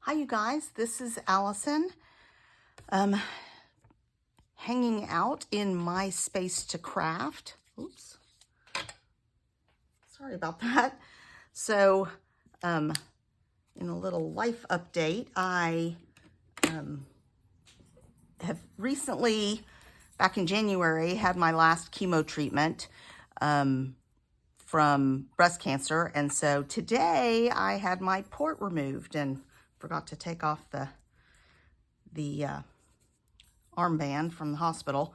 Hi, you guys. This is Allison, hanging out in my space to craft. Oops. Sorry about that. So, in a little life update, I have recently, back in January, had my last chemo treatment from breast cancer. And so today I had my port removed and forgot to take off the armband from the hospital.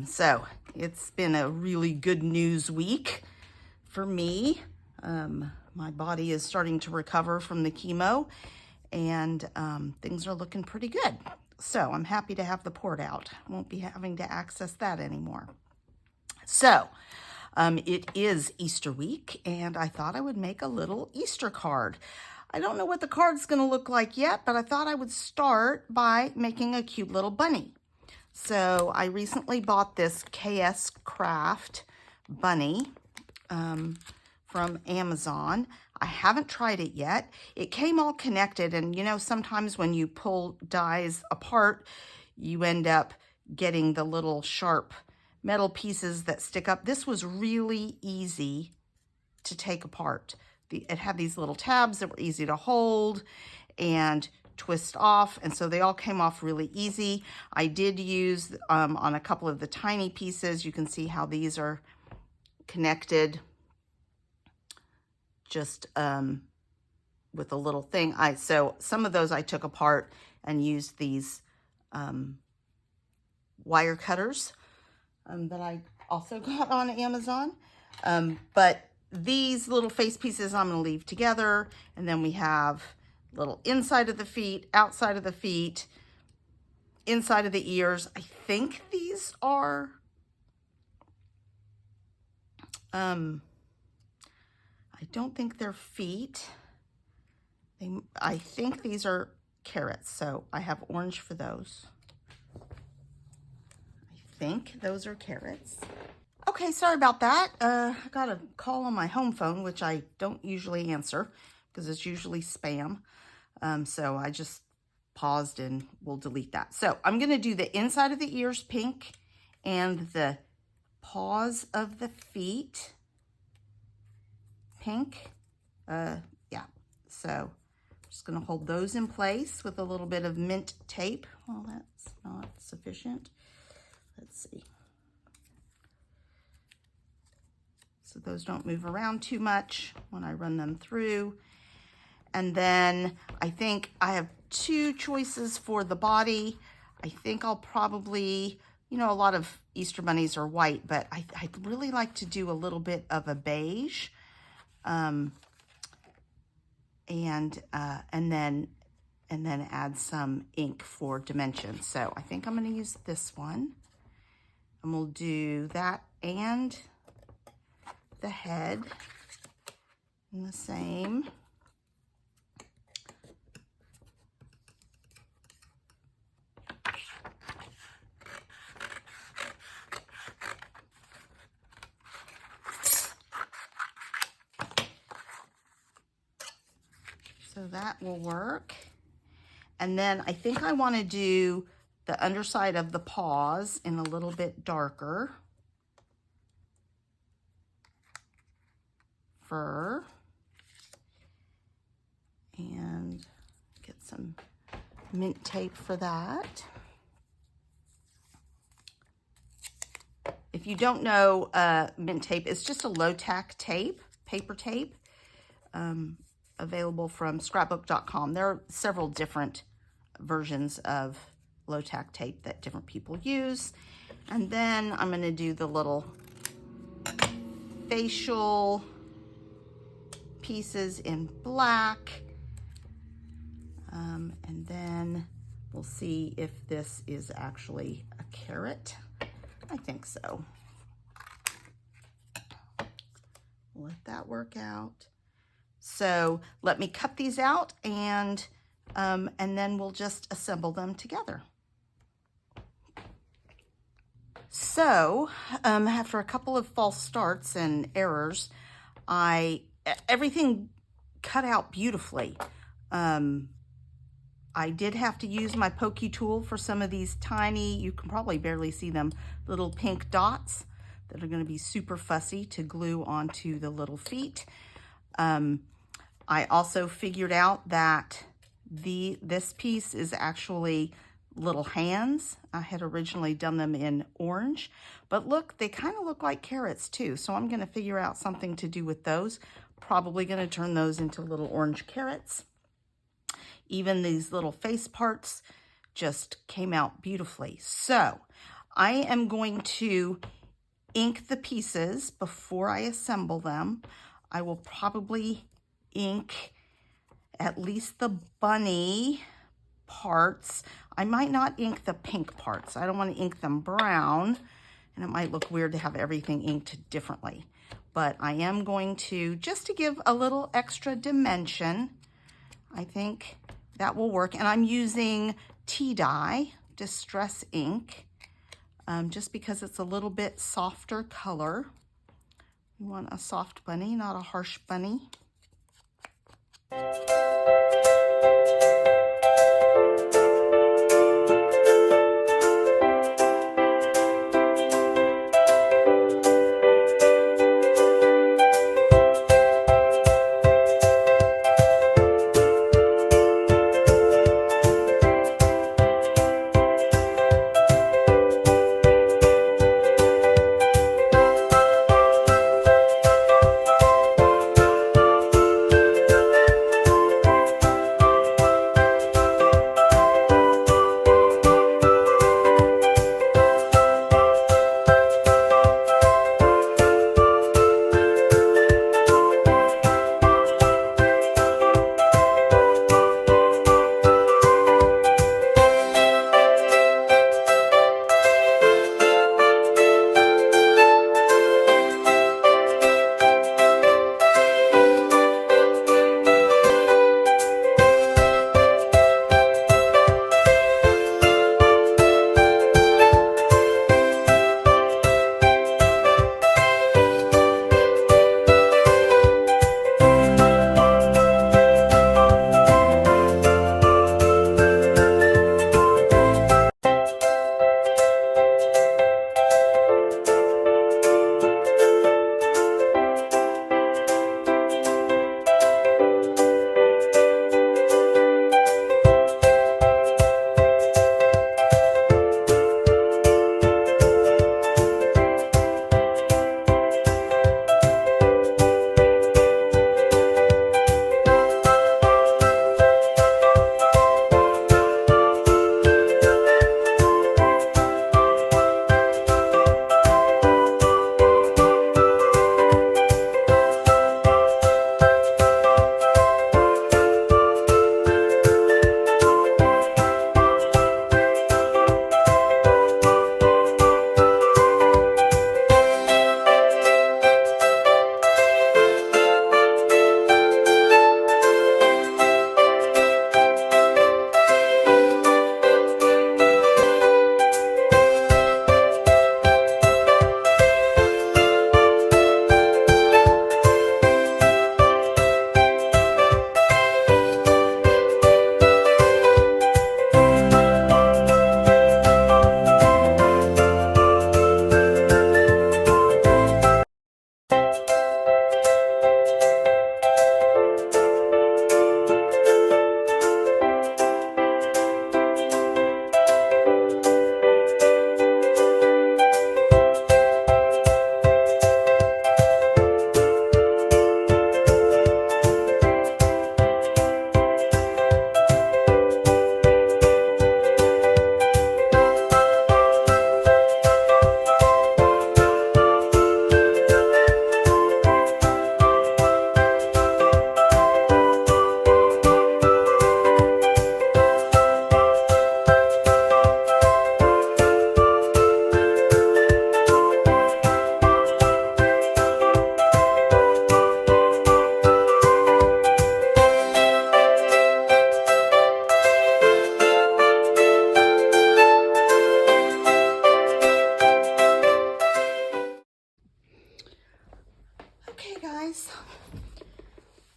So it's been a really good news week for me. My body is starting to recover from the chemo and things are looking pretty good. So I'm happy to have the port out. Won't be having to access that anymore. So it is Easter week and I thought I would make a little Easter card. I don't know what the card's going to look like yet, but I thought I would start by making a cute little bunny. So I recently bought this KSCraft Bunny from Amazon. I haven't tried it yet. It came all connected, and you know, sometimes when you pull dies apart, you end up getting the little sharp metal pieces that stick up. This was really easy to take apart. It had these little tabs that were easy to hold and twist off, and so they all came off really easy. I did use on a couple of the tiny pieces, you can see how these are connected just with a little thing. So some of those I took apart and used these wire cutters that I also got on Amazon. But these little face pieces I'm going to leave together, and then we have little inside of the feet, outside of the feet, inside of the ears. I think these are I don't think they're feet. I think these are carrots, so I have orange for those. I think those are carrots. Okay, sorry about that. I got a call on my home phone, which I don't usually answer because it's usually spam. So I just paused and we'll delete that. So I'm going to do the inside of the ears pink and the paws of the feet pink. Yeah, so I'm just going to hold those in place with a little bit of mint tape. Well, that's not sufficient. Let's see. So those don't move around too much when I run them through. And then I think I have two choices for the body. I think I'll probably, you know, a lot of Easter bunnies are white, but I'd really like to do a little bit of a beige. And then add some ink for dimension. So I think I'm going to use this one. And we'll do that and the head in the same. So that will work. And then I think I want to do the underside of the paws in a little bit darker. Fur. And get some mint tape for that. If you don't know, mint tape is just a low-tack tape, paper tape, available from scrapbook.com. There are several different versions of low-tack tape that different people use. And then I'm going to do the little facial pieces in black. And then we'll see if this is actually a carrot. I think so. Let that work out. So let me cut these out and then we'll just assemble them together. So after a couple of false starts and errors, everything cut out beautifully. I did have to use my pokey tool for some of these tiny, you can probably barely see them, little pink dots that are going to be super fussy to glue onto the little feet. I also figured out that this piece is actually little hands. I had originally done them in orange, but look, they kind of look like carrots too. So I'm going to figure out something to do with those. Probably going to turn those into little orange carrots. Even these little face parts just came out beautifully. So I am going to ink the pieces before I assemble them. I will probably ink at least the bunny parts. I might not ink the pink parts. I don't want to ink them brown, and it might look weird to have everything inked differently. But I am going to, just to give a little extra dimension, I think that will work. And I'm using tea dye, distress ink, just because it's a little bit softer color. We want a soft bunny, not a harsh bunny.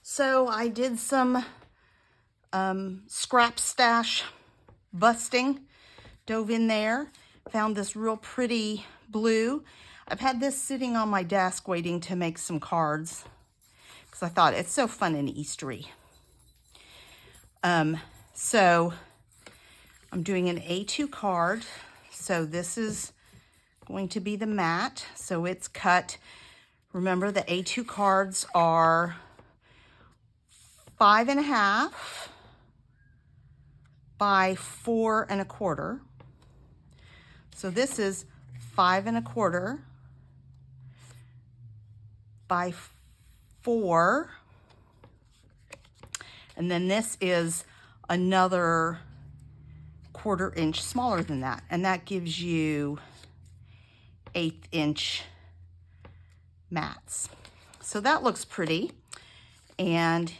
So I did some scrap stash busting. Dove in there, found this real pretty blue. I've had this sitting on my desk waiting to make some cards because I thought it's so fun and Eastery. So I'm doing an A2 card. So this is going to be the mat. So it's cut. Remember, the A2 cards are 5.5 by 4 1/4. So this is 5 1/4 by 4. And then this is another 1/4 inch smaller than that. And that gives you 1/8 inch mats. So that looks pretty. And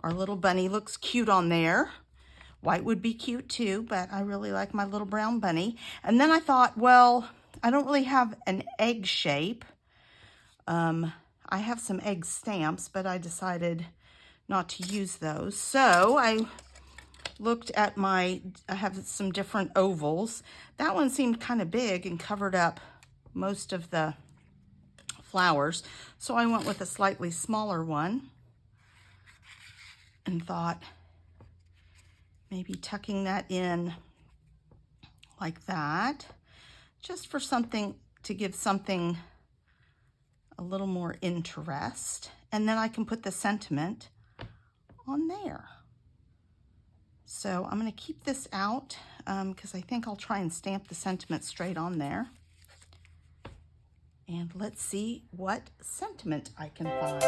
our little bunny looks cute on there. White would be cute too, but I really like my little brown bunny. And then I thought, well, I don't really have an egg shape. I have some egg stamps, but I decided not to use those. So I looked at I have some different ovals. That one seemed kind of big and covered up most of the flowers. So I went with a slightly smaller one and thought maybe tucking that in like that, just for something, to give something a little more interest. And then I can put the sentiment on there. So I'm going to keep this out because I think I'll try and stamp the sentiment straight on there. And let's see what sentiment I can find.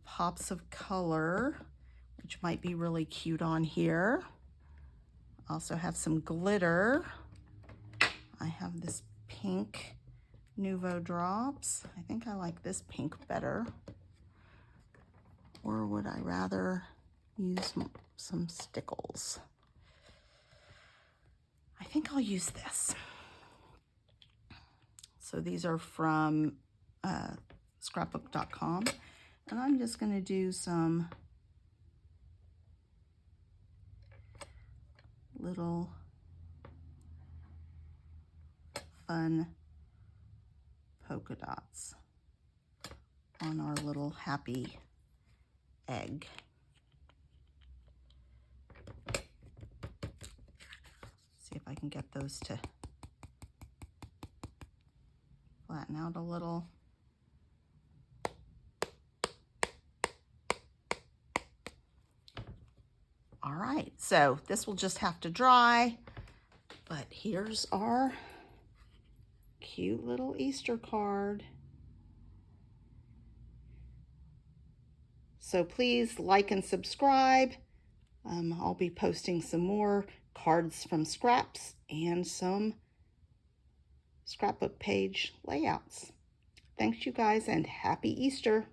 Pops of color, which might be really cute on here. Also have some glitter. I have this pink Nuvo drops. I think I like this pink better. Or would I rather use some stickles? I think I'll use this. So these are from scrapbook.com. And I'm just going to do some little fun polka dots on our little happy egg. See if I can get those to flatten out a little. All right, so this will just have to dry, but here's our cute little Easter card. So please like and subscribe. I'll be posting some more cards from scraps and some scrapbook page layouts. Thanks, you guys, and happy Easter.